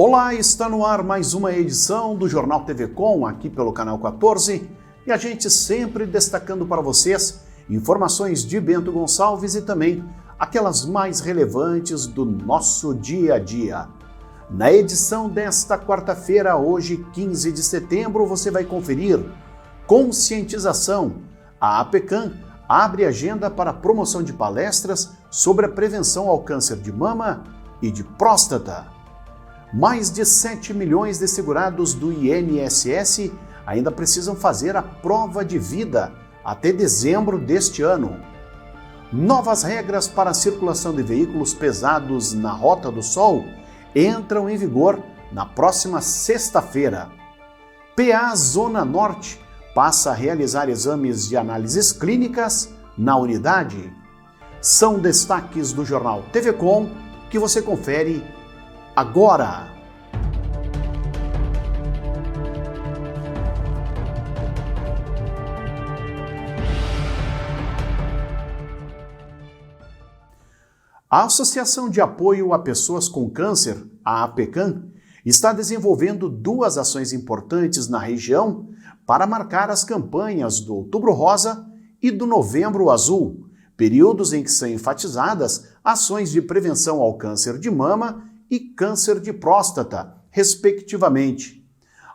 Olá, está no ar mais uma edição do Jornal TV Com, aqui pelo Canal 14, e a gente sempre destacando para vocês informações de Bento Gonçalves e também aquelas mais relevantes do nosso dia a dia. Na edição desta quarta-feira, hoje 15 de setembro, você vai conferir conscientização. A APECAM abre agenda para promoção de palestras sobre a prevenção ao câncer de mama e de próstata. Mais de 7 milhões de segurados do INSS ainda precisam fazer a prova de vida até dezembro deste ano. Novas regras para a circulação de veículos pesados na Rota do Sol entram em vigor na próxima sexta-feira. PA Zona Norte passa a realizar exames de análises clínicas na unidade. São destaques do Jornal TV Com que você confere agora. A Associação de Apoio a Pessoas com Câncer, a APECAM, está desenvolvendo duas ações importantes na região para marcar as campanhas do Outubro Rosa e do Novembro Azul, períodos em que são enfatizadas ações de prevenção ao câncer de mama e câncer de próstata, respectivamente.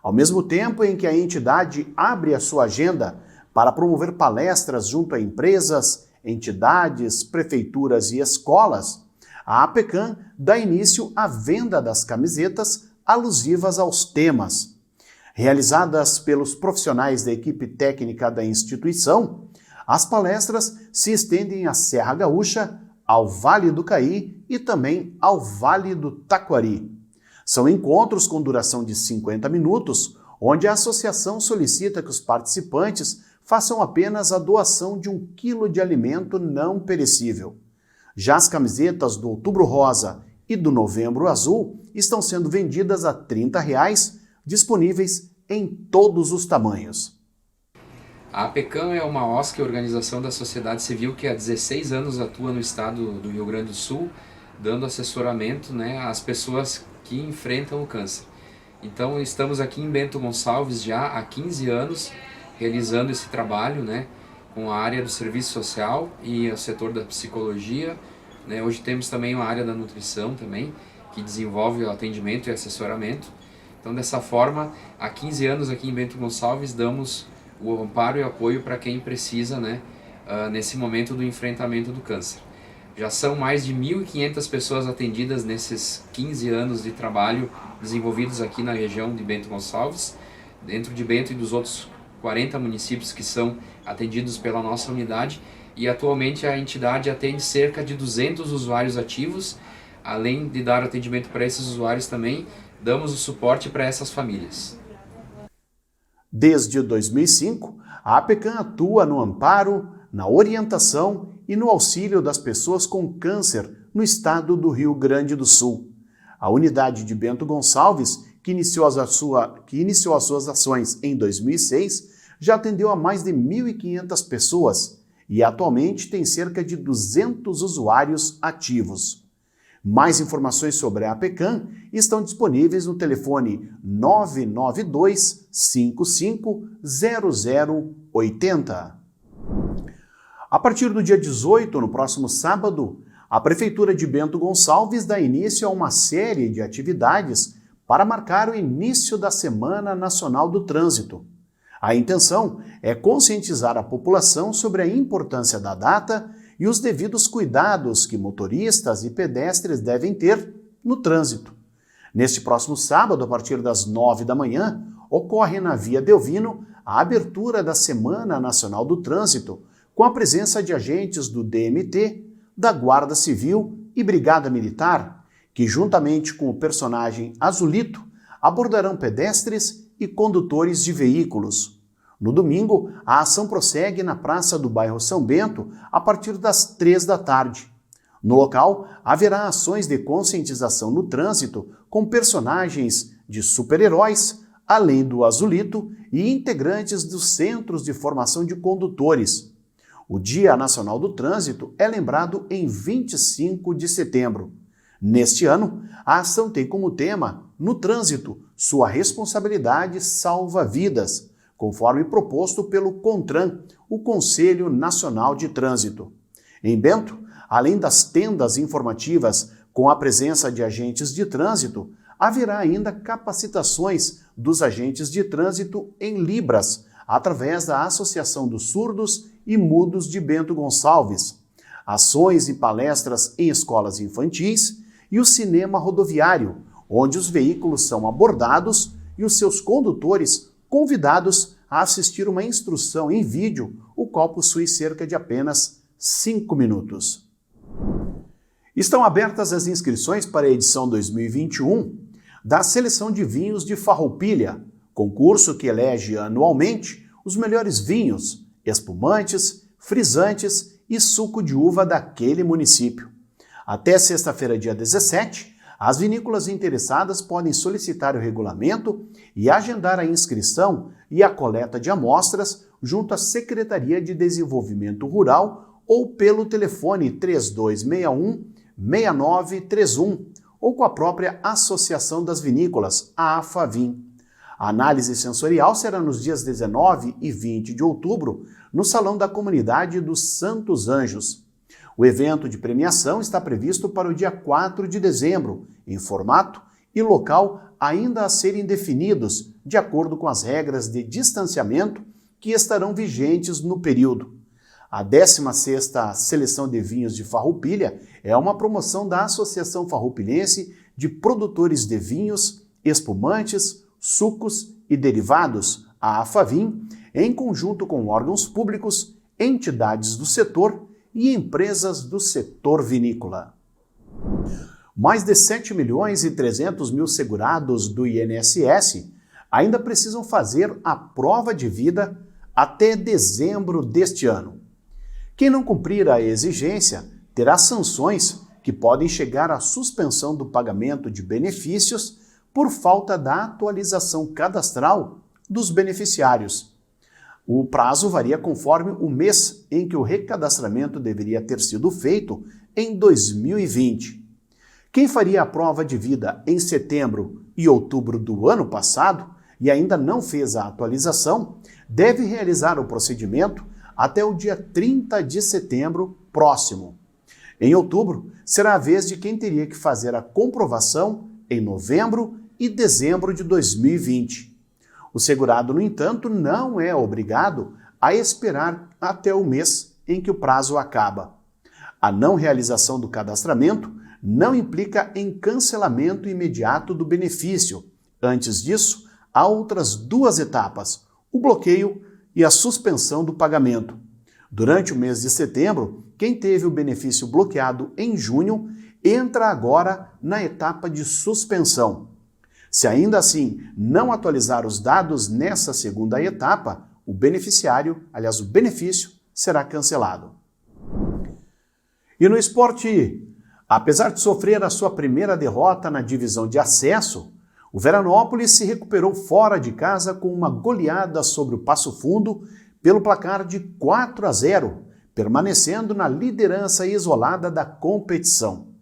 Ao mesmo tempo em que a entidade abre a sua agenda para promover palestras junto a empresas, entidades, prefeituras e escolas, a APECAM dá início à venda das camisetas alusivas aos temas. Realizadas pelos profissionais da equipe técnica da instituição, as palestras se estendem à Serra Gaúcha, ao Vale do Caí e também ao Vale do Taquari. São encontros com duração de 50 minutos, onde a associação solicita que os participantes façam apenas a doação de 1 quilo de alimento não perecível. Já as camisetas do Outubro Rosa e do Novembro Azul estão sendo vendidas a R$ 30, disponíveis em todos os tamanhos. A APECAM é uma OSC, organização da sociedade civil, que há 16 anos atua no estado do Rio Grande do Sul, dando assessoramento, às pessoas que enfrentam o câncer. Então estamos aqui em Bento Gonçalves já há 15 anos, realizando esse trabalho com a área do serviço social e o setor da psicologia. Hoje temos também uma área da nutrição também, que desenvolve o atendimento e assessoramento. Então dessa forma, há 15 anos aqui em Bento Gonçalves damos o amparo e apoio para quem precisa nesse momento do enfrentamento do câncer. Já são mais de 1.500 pessoas atendidas nesses 15 anos de trabalho desenvolvidos aqui na região de Bento Gonçalves, dentro de Bento e dos outros 40 municípios que são atendidos pela nossa unidade, e atualmente a entidade atende cerca de 200 usuários ativos. Além de dar atendimento para esses usuários também, damos o suporte para essas famílias. Desde 2005, a APECAM atua no amparo, na orientação e no auxílio das pessoas com câncer no estado do Rio Grande do Sul. A unidade de Bento Gonçalves, que iniciou as suas ações em 2006, já atendeu a mais de 1.500 pessoas e atualmente tem cerca de 200 usuários ativos. Mais informações sobre a APECAM estão disponíveis no telefone 992 55 0080. A partir do dia 18, no próximo sábado, a Prefeitura de Bento Gonçalves dá início a uma série de atividades para marcar o início da Semana Nacional do Trânsito. A intenção é conscientizar a população sobre a importância da data e os devidos cuidados que motoristas e pedestres devem ter no trânsito. Neste próximo sábado, a partir das 9 da manhã, ocorre na Via Delvino a abertura da Semana Nacional do Trânsito, com a presença de agentes do DMT, da Guarda Civil e Brigada Militar, que juntamente com o personagem Azulito, abordarão pedestres e condutores de veículos. No domingo, a ação prossegue na Praça do Bairro São Bento a partir das 3 da tarde. No local, haverá ações de conscientização no trânsito com personagens de super-heróis, além do Azulito e integrantes dos Centros de Formação de Condutores. O Dia Nacional do Trânsito é lembrado em 25 de setembro. Neste ano, a ação tem como tema, no trânsito, sua responsabilidade salva vidas, conforme proposto pelo CONTRAN, o Conselho Nacional de Trânsito. Em Bento, além das tendas informativas com a presença de agentes de trânsito, haverá ainda capacitações dos agentes de trânsito em Libras, através da Associação dos Surdos e Mudos de Bento Gonçalves, ações e palestras em escolas infantis e o cinema rodoviário, onde os veículos são abordados e os seus condutores convidados a assistir uma instrução em vídeo, o qual possui cerca de apenas 5 minutos. Estão abertas as inscrições para a edição 2021 da Seleção de Vinhos de Farroupilha, concurso que elege anualmente os melhores vinhos, espumantes, frisantes e suco de uva daquele município. Até sexta-feira, dia 17, as vinícolas interessadas podem solicitar o regulamento e agendar a inscrição e a coleta de amostras junto à Secretaria de Desenvolvimento Rural ou pelo telefone 3261-6931 ou com a própria Associação das Vinícolas, a AFAVIN. A análise sensorial será nos dias 19 e 20 de outubro, no Salão da Comunidade dos Santos Anjos. O evento de premiação está previsto para o dia 4 de dezembro, em formato e local ainda a serem definidos, de acordo com as regras de distanciamento que estarão vigentes no período. A 16ª Seleção de Vinhos de Farroupilha é uma promoção da Associação Farroupilhense de Produtores de Vinhos, Espumantes, Sucos e Derivados, a AFAVIN, em conjunto com órgãos públicos, entidades do setor e empresas do setor vinícola. Mais de 7.300.000 segurados do INSS ainda precisam fazer a prova de vida até dezembro deste ano. Quem não cumprir a exigência terá sanções que podem chegar à suspensão do pagamento de benefícios por falta da atualização cadastral dos beneficiários. O prazo varia conforme o mês em que o recadastramento deveria ter sido feito em 2020. Quem faria a prova de vida em setembro e outubro do ano passado e ainda não fez a atualização, deve realizar o procedimento até o dia 30 de setembro próximo. Em outubro, será a vez de quem teria que fazer a comprovação em novembro e dezembro de 2020. O segurado, no entanto, não é obrigado a esperar até o mês em que o prazo acaba. A não realização do cadastramento não implica em cancelamento imediato do benefício. Antes disso, há outras 2 etapas, o bloqueio e a suspensão do pagamento. Durante o mês de setembro, quem teve o benefício bloqueado em junho entra agora na etapa de suspensão. Se ainda assim não atualizar os dados nessa segunda etapa, o benefício será cancelado. E no esporte, apesar de sofrer a sua primeira derrota na divisão de acesso, o Veranópolis se recuperou fora de casa com uma goleada sobre o Passo Fundo pelo placar de 4-0, permanecendo na liderança isolada da competição.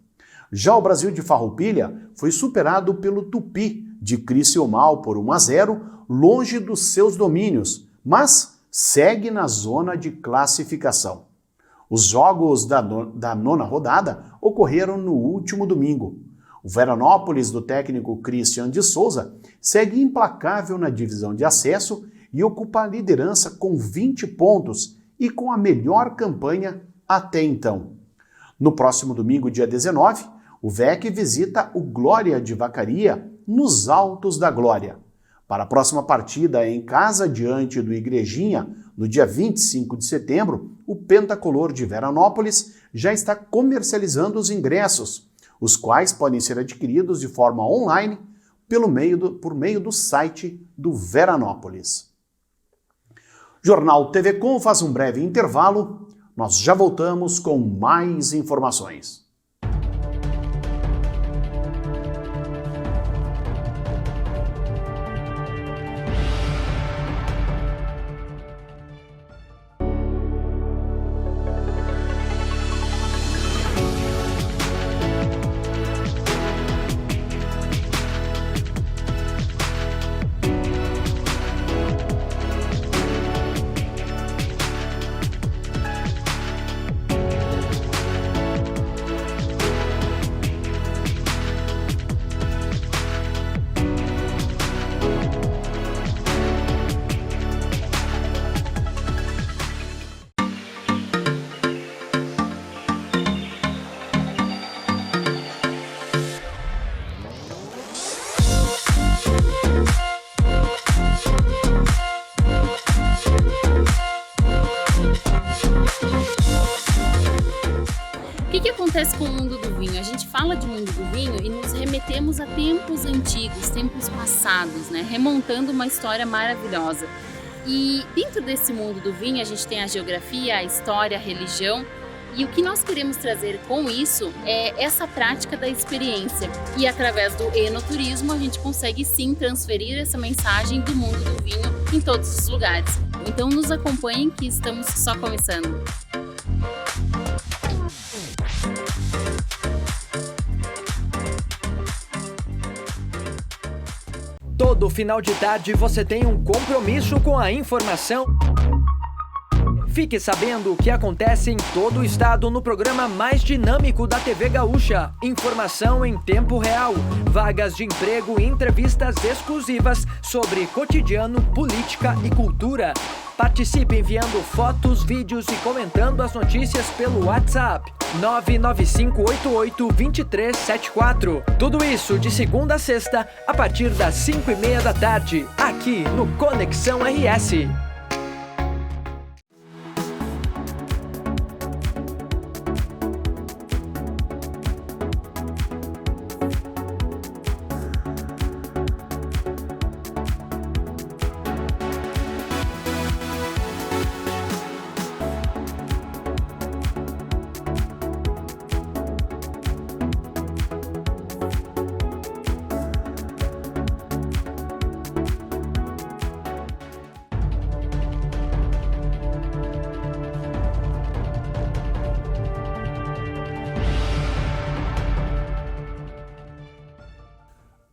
Já o Brasil de Farroupilha foi superado pelo Tupi de Criciúmal por 1-0, longe dos seus domínios, mas segue na zona de classificação. Os jogos da 9ª rodada ocorreram no último domingo. O Veranópolis, do técnico Christian de Souza, segue implacável na divisão de acesso e ocupa a liderança com 20 pontos e com a melhor campanha até então. No próximo domingo, dia 19, o VEC visita o Glória de Vacaria nos Altos da Glória. Para a próxima partida em casa diante do Igrejinha, no dia 25 de setembro, o Pentacolor de Veranópolis já está comercializando os ingressos, os quais podem ser adquiridos de forma online por meio do site do Veranópolis. Jornal TV Com faz um breve intervalo. Nós já voltamos com mais informações. acontece com o mundo do vinho? A gente fala de mundo do vinho e nos remetemos a tempos antigos, tempos passados, né? Remontando uma história maravilhosa. E dentro desse mundo do vinho a gente tem a geografia, a história, a religião. E o que nós queremos trazer com isso é essa prática da experiência. E através do enoturismo a gente consegue sim transferir essa mensagem do mundo do vinho em todos os lugares. Então nos acompanhem que estamos só começando. Todo final de tarde você tem um compromisso com a informação. Fique sabendo o que acontece em todo o estado no programa mais dinâmico da TV Gaúcha. Informação em tempo real, vagas de emprego e entrevistas exclusivas sobre cotidiano, política e cultura. Participe enviando fotos, vídeos e comentando as notícias pelo WhatsApp 995882374. Tudo isso de segunda a sexta, a partir das 5:30 da tarde, aqui no Conexão RS.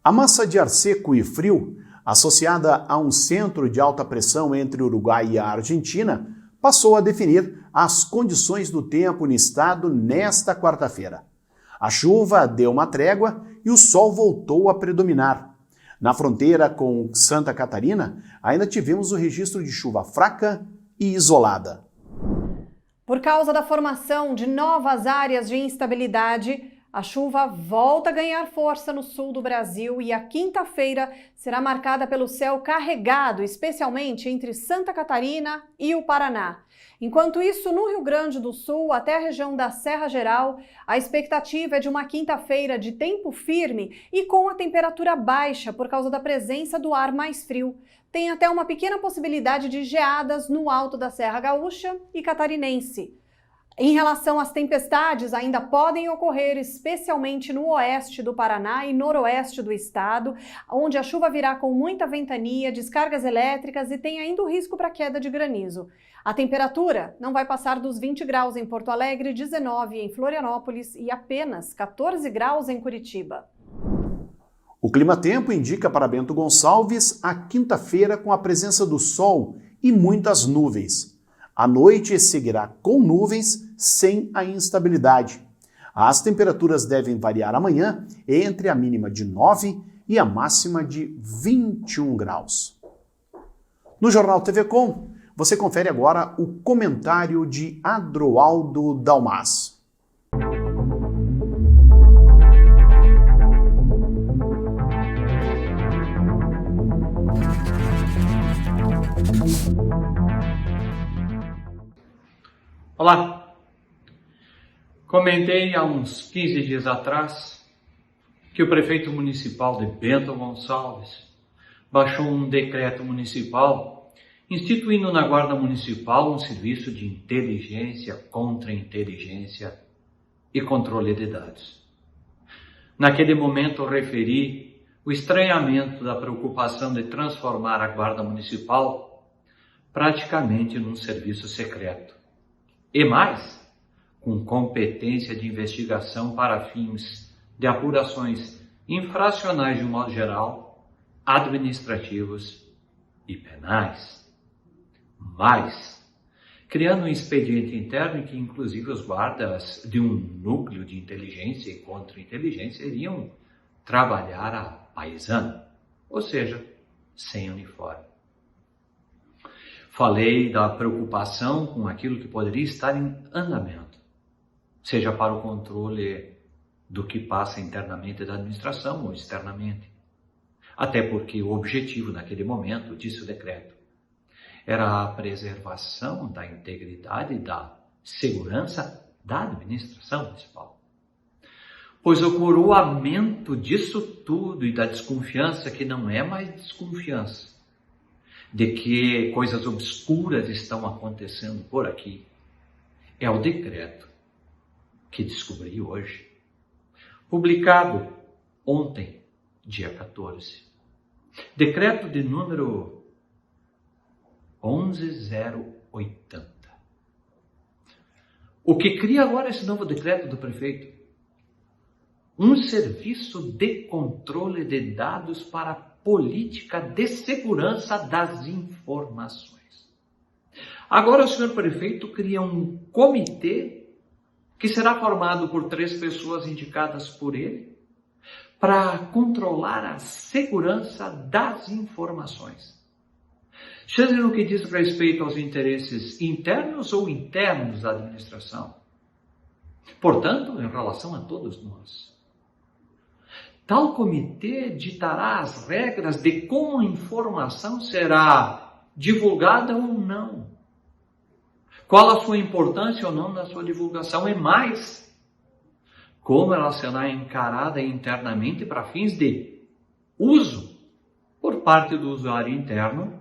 A massa de ar seco e frio, associada a um centro de alta pressão entre o Uruguai e a Argentina, passou a definir as condições do tempo no estado nesta quarta-feira. A chuva deu uma trégua e o sol voltou a predominar. Na fronteira com Santa Catarina, ainda tivemos o registro de chuva fraca e isolada. Por causa da formação de novas áreas de instabilidade, a chuva volta a ganhar força no sul do Brasil e a quinta-feira será marcada pelo céu carregado, especialmente entre Santa Catarina e o Paraná. Enquanto isso, no Rio Grande do Sul, até a região da Serra Geral, a expectativa é de uma quinta-feira de tempo firme e com a temperatura baixa por causa da presença do ar mais frio. Tem até uma pequena possibilidade de geadas no alto da Serra Gaúcha e Catarinense. Em relação às tempestades, ainda podem ocorrer especialmente no oeste do Paraná e noroeste do estado, onde a chuva virá com muita ventania, descargas elétricas e tem ainda o risco para queda de granizo. A temperatura não vai passar dos 20 graus em Porto Alegre, 19 em Florianópolis e apenas 14 graus em Curitiba. O clima-tempo indica para Bento Gonçalves a quinta-feira com a presença do sol e muitas nuvens. A noite seguirá com nuvens, sem a instabilidade. As temperaturas devem variar amanhã entre a mínima de 9 e a máxima de 21 graus. No Jornal TV Com, você confere agora o comentário de Adroaldo Dalmas. Olá! Comentei há uns 15 dias atrás que o prefeito municipal de Bento Gonçalves baixou um decreto municipal instituindo na Guarda Municipal um serviço de inteligência, contra-inteligência e controle de dados. Naquele momento referi o estranhamento da preocupação de transformar a Guarda Municipal praticamente num serviço secreto. E mais, com competência de investigação para fins de apurações infracionais de um modo geral, administrativos e penais. Mais, criando um expediente interno em que inclusive os guardas de um núcleo de inteligência e contra-inteligência iriam trabalhar a paisana, ou seja, sem uniforme. Falei da preocupação com aquilo que poderia estar em andamento, seja para o controle do que passa internamente da administração ou externamente. Até porque o objetivo naquele momento, disse o decreto, era a preservação da integridade e da segurança da administração municipal. pois o coroamento disso tudo e da desconfiança, que não é mais desconfiança, de que coisas obscuras estão acontecendo por aqui, é o decreto que descobri hoje, publicado ontem, dia 14. Decreto de número 11080. O que cria agora esse novo decreto do prefeito? Um serviço de controle de dados para a política de segurança das informações. Agora o senhor prefeito cria um comitê que será formado por 3 pessoas indicadas por ele para controlar a segurança das informações. Seja no que diz respeito aos interesses internos ou internos da administração. Portanto, em relação a todos nós. Tal comitê ditará as regras de como a informação será divulgada ou não. Qual a sua importância ou não na sua divulgação, e mais, como ela será encarada internamente para fins de uso por parte do usuário interno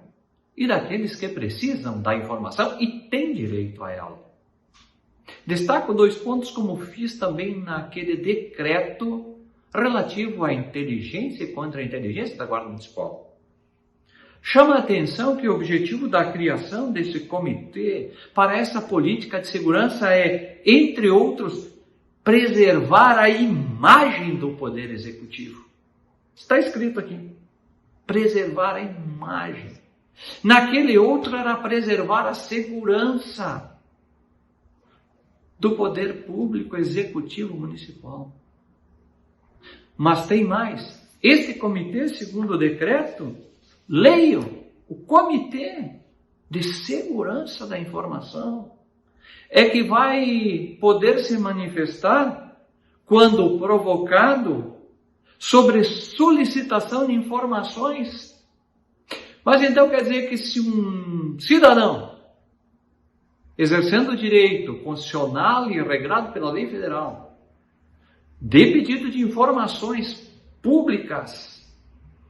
e daqueles que precisam da informação e têm direito a ela. Destaco 2 pontos, como fiz também naquele decreto relativo à inteligência e contra-inteligência da Guarda Municipal. Chama a atenção que o objetivo da criação desse comitê para essa política de segurança é, entre outros, preservar a imagem do Poder Executivo. Está escrito aqui, preservar a imagem. Naquele outro era preservar a segurança do poder público executivo municipal. Mas tem mais. Esse comitê, segundo o decreto, leiam, o Comitê de Segurança da Informação, é que vai poder se manifestar quando provocado sobre solicitação de informações. Mas então quer dizer que se um cidadão, exercendo o direito constitucional e regrado pela lei federal, dê pedido de informações públicas,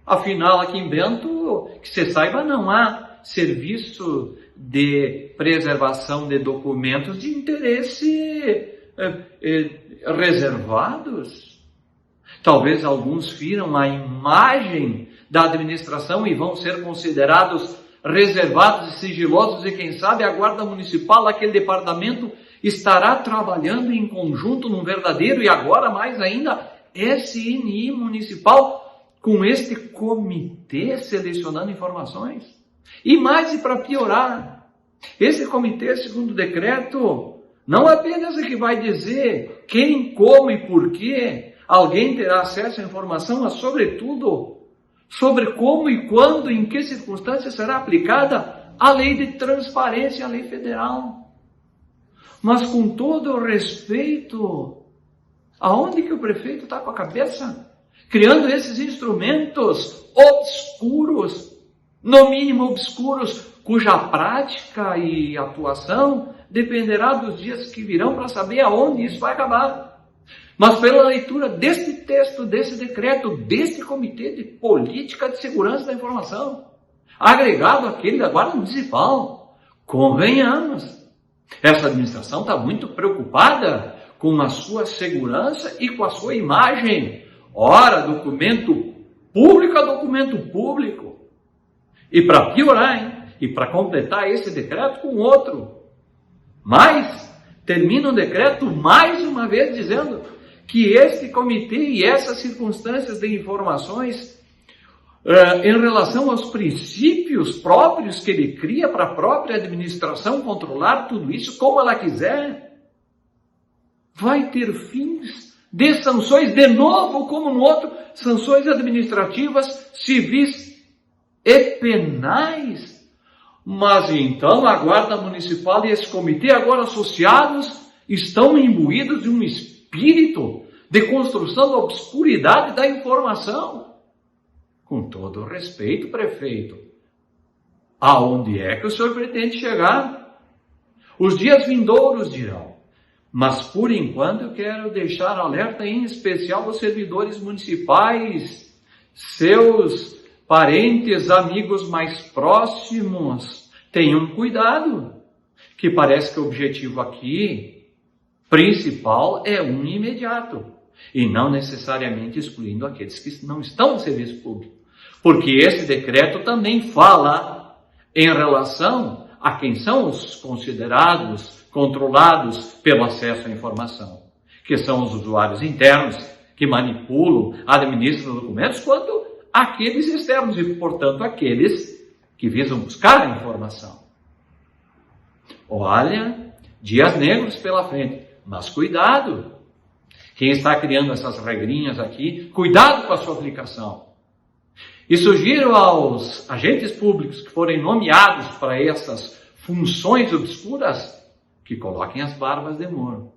afinal aqui em Bento, que você saiba, não há serviço de preservação de documentos de interesse reservados. Talvez alguns firam a imagem da administração e vão ser considerados reservados e sigilosos, e quem sabe a Guarda Municipal, aquele departamento, estará trabalhando em conjunto num verdadeiro, e agora mais ainda, SNI municipal, com este comitê selecionando informações. E mais, e para piorar, esse comitê, segundo o decreto, não apenas é que vai dizer quem, como e por que alguém terá acesso à informação, mas sobretudo sobre como e quando, em que circunstâncias será aplicada a lei de transparência, a lei federal. Mas com todo o respeito, aonde que o prefeito está com a cabeça? Criando esses instrumentos obscuros, no mínimo obscuros, cuja prática e atuação dependerá dos dias que virão para saber aonde isso vai acabar. Mas pela leitura deste texto, desse decreto, desse Comitê de Política de Segurança da Informação, agregado àquele da Guarda Municipal, convenhamos, essa administração está muito preocupada com a sua segurança e com a sua imagem. Ora, documento público é documento público. E para piorar, hein? E para completar esse decreto com outro. Mas termina o decreto mais uma vez dizendo que este comitê e essas circunstâncias de informações em relação aos princípios próprios que ele cria para a própria administração controlar tudo isso como ela quiser, vai ter fins de sanções, de novo, como no outro, sanções administrativas, civis e penais. Mas então a Guarda Municipal e esse comitê, agora associados, estão imbuídos de um espírito de construção da obscuridade da informação. Com todo o respeito, prefeito, aonde é que o senhor pretende chegar? Os dias vindouros dirão, Mas, por enquanto, eu quero deixar alerta em especial aos servidores municipais, seus parentes, amigos mais próximos. Tenham cuidado, que parece que o objetivo aqui principal é um imediato, e não necessariamente excluindo aqueles que não estão no serviço público. Porque esse decreto também fala em relação a quem são os considerados, controlados pelo acesso à informação, que são os usuários internos, que manipulam, administram documentos, quanto aqueles externos e, portanto, aqueles que visam buscar a informação. Olha, dias negros pela frente, mas cuidado. Quem está criando essas regrinhas aqui, cuidado com a sua aplicação. E sugiro aos agentes públicos que forem nomeados para essas funções obscuras que coloquem as barbas de molho.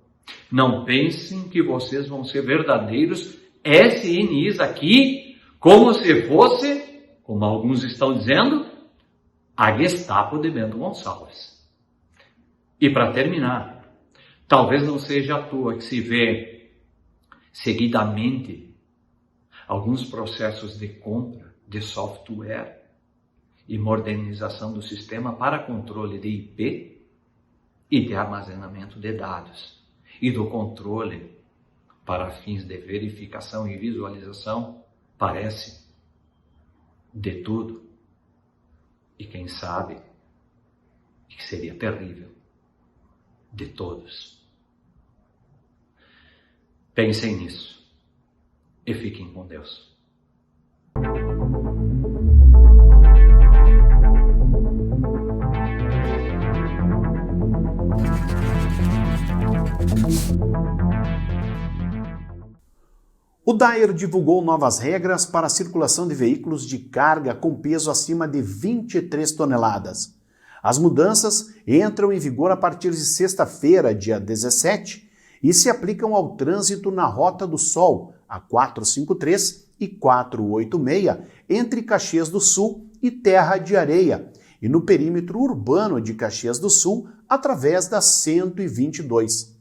Não pensem que vocês vão ser verdadeiros SNIs aqui, como se fosse, como alguns estão dizendo, a Gestapo de Bento Gonçalves. E para terminar, talvez não seja à toa que se vê seguidamente alguns processos de compra de software e modernização do sistema para controle de IP e de armazenamento de dados e do controle para fins de verificação e visualização, parece, de tudo. E quem sabe, que seria terrível, de todos. Pensem nisso e fiquem com Deus. O DAER divulgou novas regras para a circulação de veículos de carga com peso acima de 23 toneladas. As mudanças entram em vigor a partir de sexta-feira, dia 17, e se aplicam ao trânsito na Rota do Sol, a 453 e 486, entre Caxias do Sul e Terra de Areia, e no perímetro urbano de Caxias do Sul, através da 122.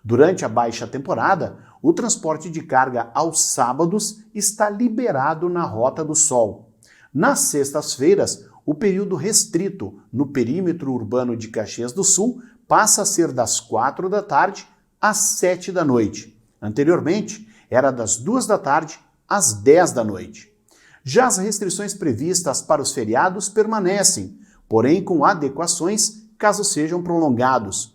Durante a baixa temporada, o transporte de carga aos sábados está liberado na Rota do Sol. Nas sextas-feiras, o período restrito no perímetro urbano de Caxias do Sul passa a ser das 4 da tarde às 7 da noite. Anteriormente, era das 2 da tarde às 10 da noite. Já as restrições previstas para os feriados permanecem, porém com adequações caso sejam prolongados.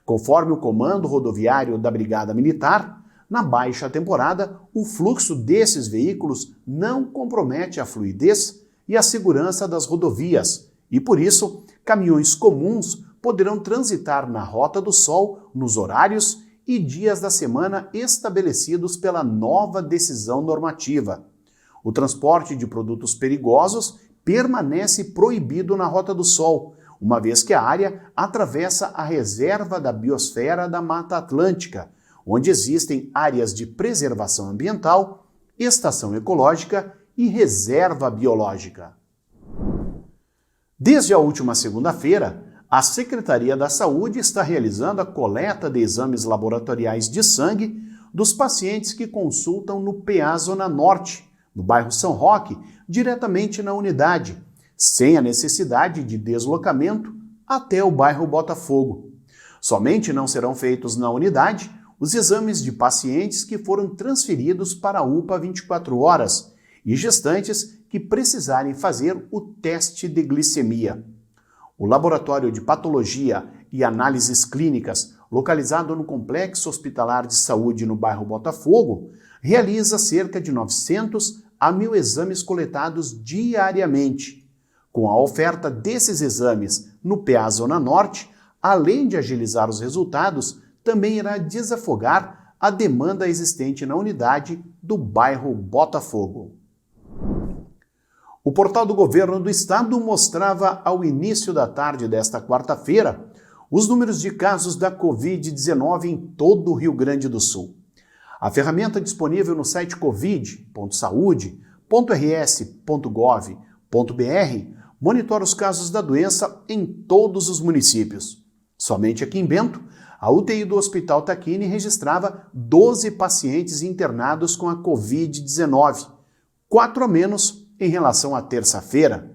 Conforme o Comando Rodoviário da Brigada Militar, na baixa temporada, o fluxo desses veículos não compromete a fluidez e a segurança das rodovias, e por isso, caminhões comuns poderão transitar na Rota do Sol nos horários e dias da semana estabelecidos pela nova decisão normativa. O transporte de produtos perigosos permanece proibido na Rota do Sol, uma vez que a área atravessa a Reserva da Biosfera da Mata Atlântica, onde existem áreas de preservação ambiental, estação ecológica e reserva biológica. Desde a última segunda-feira, a Secretaria da Saúde está realizando a coleta de exames laboratoriais de sangue dos pacientes que consultam no PA Zona Norte, no bairro São Roque, diretamente na unidade, sem a necessidade de deslocamento até o bairro Botafogo. Somente não serão feitos na unidade os exames de pacientes que foram transferidos para a UPA 24 horas e gestantes que precisarem fazer o teste de glicemia. O Laboratório de Patologia e Análises Clínicas, localizado no Complexo Hospitalar de Saúde no bairro Botafogo, realiza cerca de 900 a 1.000 exames coletados diariamente. Com a oferta desses exames no PA Zona Norte, além de agilizar os resultados, também irá desafogar a demanda existente na unidade do bairro Botafogo. O portal do Governo do Estado mostrava ao início da tarde desta quarta-feira os números de casos da Covid-19 em todo o Rio Grande do Sul. A ferramenta disponível no site covid.saude.rs.gov.br monitora os casos da doença em todos os municípios. Somente aqui em Bento, a UTI do Hospital Tacchini registrava 12 pacientes internados com a Covid-19, 4 a menos em relação à terça-feira.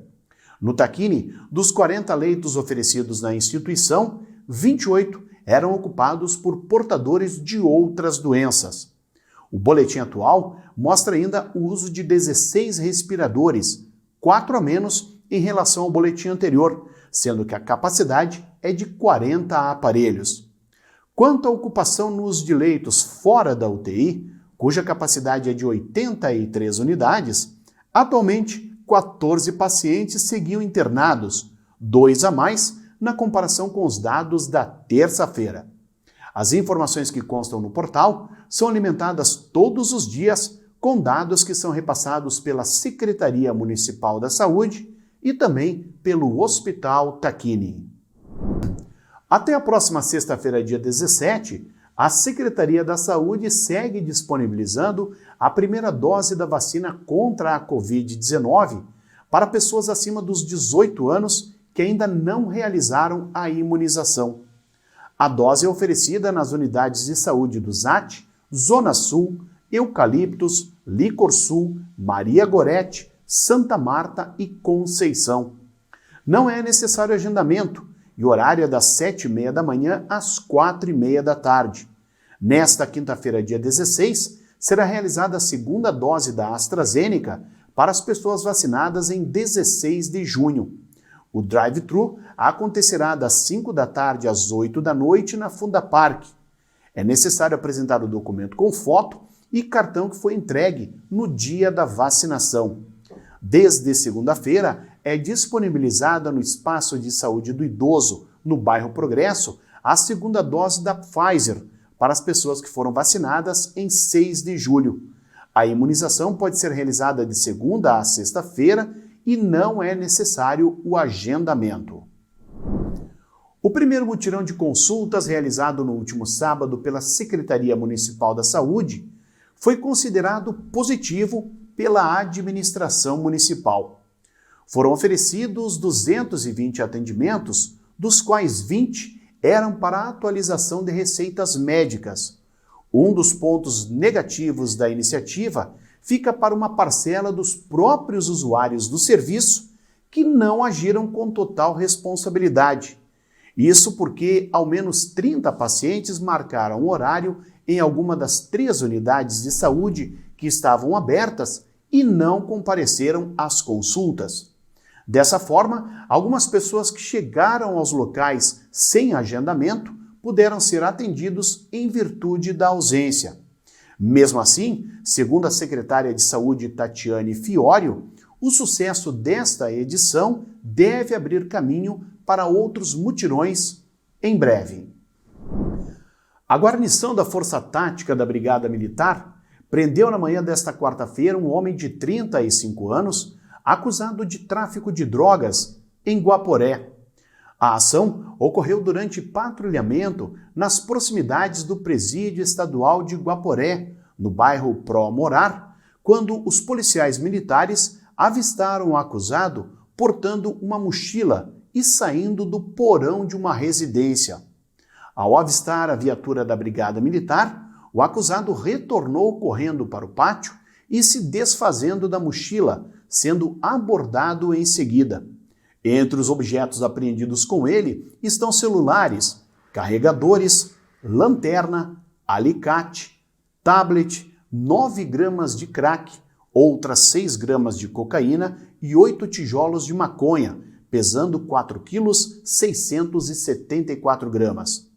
No Tacchini, dos 40 leitos oferecidos na instituição, 28 eram ocupados por portadores de outras doenças. O boletim atual mostra ainda o uso de 16 respiradores, 4 a menos em relação ao boletim anterior, sendo que a capacidade é de 40 aparelhos. Quanto à ocupação no uso de leitos fora da UTI, cuja capacidade é de 83 unidades, atualmente 14 pacientes seguiam internados, 2 a mais na comparação com os dados da terça-feira. As informações que constam no portal são alimentadas todos os dias com dados que são repassados pela Secretaria Municipal da Saúde e também pelo Hospital Tacchini. Até a próxima sexta-feira, dia 17, a Secretaria da Saúde segue disponibilizando a primeira dose da vacina contra a Covid-19 para pessoas acima dos 18 anos que ainda não realizaram a imunização. A dose é oferecida nas unidades de saúde do ZAT, Zona Sul, Eucaliptos, Licor Sul, Maria Gorete, Santa Marta e Conceição. Não é necessário agendamento e o horário é das 7h30 da manhã às 4h30 da tarde. Nesta quinta-feira, dia 16, será realizada a segunda dose da AstraZeneca para as pessoas vacinadas em 16 de junho. O drive-thru acontecerá das 5 da tarde às 8 da noite na Fundapark. É necessário apresentar o documento com foto e cartão que foi entregue no dia da vacinação. Desde segunda-feira, é disponibilizada no Espaço de Saúde do Idoso, no bairro Progresso, a segunda dose da Pfizer para as pessoas que foram vacinadas em 6 de julho. A imunização pode ser realizada de segunda a sexta-feira e não é necessário o agendamento. O primeiro mutirão de consultas realizado no último sábado pela Secretaria Municipal da Saúde foi considerado positivo pela administração municipal. Foram oferecidos 220 atendimentos, dos quais 20 eram para atualização de receitas médicas. Um dos pontos negativos da iniciativa fica para uma parcela dos próprios usuários do serviço que não agiram com total responsabilidade. Isso porque ao menos 30 pacientes marcaram horário em alguma das 3 unidades de saúde que estavam abertas e não compareceram às consultas. Dessa forma, algumas pessoas que chegaram aos locais sem agendamento puderam ser atendidos em virtude da ausência. Mesmo assim, segundo a secretária de Saúde Tatiane Fiorio, o sucesso desta edição deve abrir caminho para outros mutirões em breve. A guarnição da Força Tática da Brigada Militar prendeu na manhã desta quarta-feira um homem de 35 anos acusado de tráfico de drogas em Guaporé. A ação ocorreu durante patrulhamento nas proximidades do Presídio Estadual de Guaporé, no bairro Pro Morar, quando os policiais militares avistaram o acusado portando uma mochila e saindo do porão de uma residência. Ao avistar a viatura da Brigada Militar, o acusado retornou correndo para o pátio e se desfazendo da mochila, sendo abordado em seguida. Entre os objetos apreendidos com ele estão celulares, carregadores, lanterna, alicate, tablet, 9 gramas de crack, outras 6 gramas de cocaína e 8 tijolos de maconha, pesando 4 quilos 674 gramas.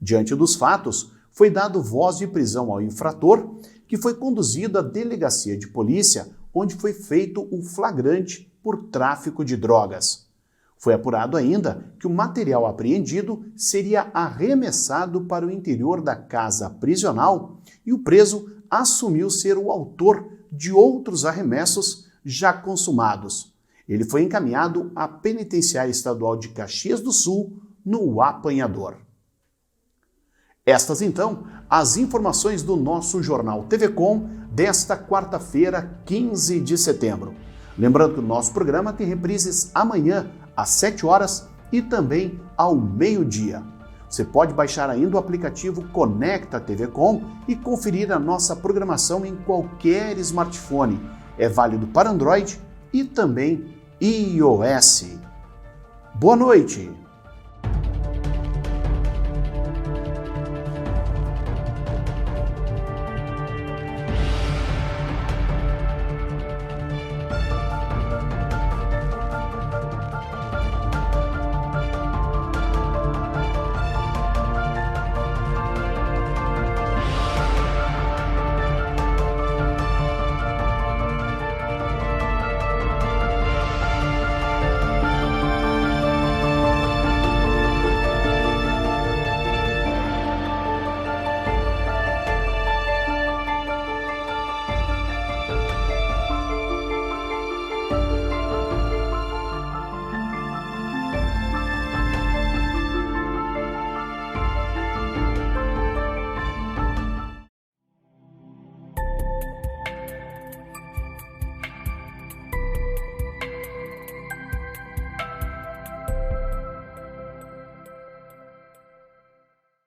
Diante dos fatos, foi dado voz de prisão ao infrator, que foi conduzido à delegacia de polícia, onde foi feito o flagrante por tráfico de drogas. Foi apurado ainda que o material apreendido seria arremessado para o interior da casa prisional e o preso assumiu ser o autor de outros arremessos já consumados. Ele foi encaminhado à Penitenciária Estadual de Caxias do Sul, no Apanhador. Estas, então, as informações do nosso Jornal TV Com desta quarta-feira, 15 de setembro. Lembrando que o nosso programa tem reprises amanhã, às 7 horas e também ao meio-dia. Você pode baixar ainda o aplicativo Conecta TV Com e conferir a nossa programação em qualquer smartphone. É válido para Android e também iOS. Boa noite!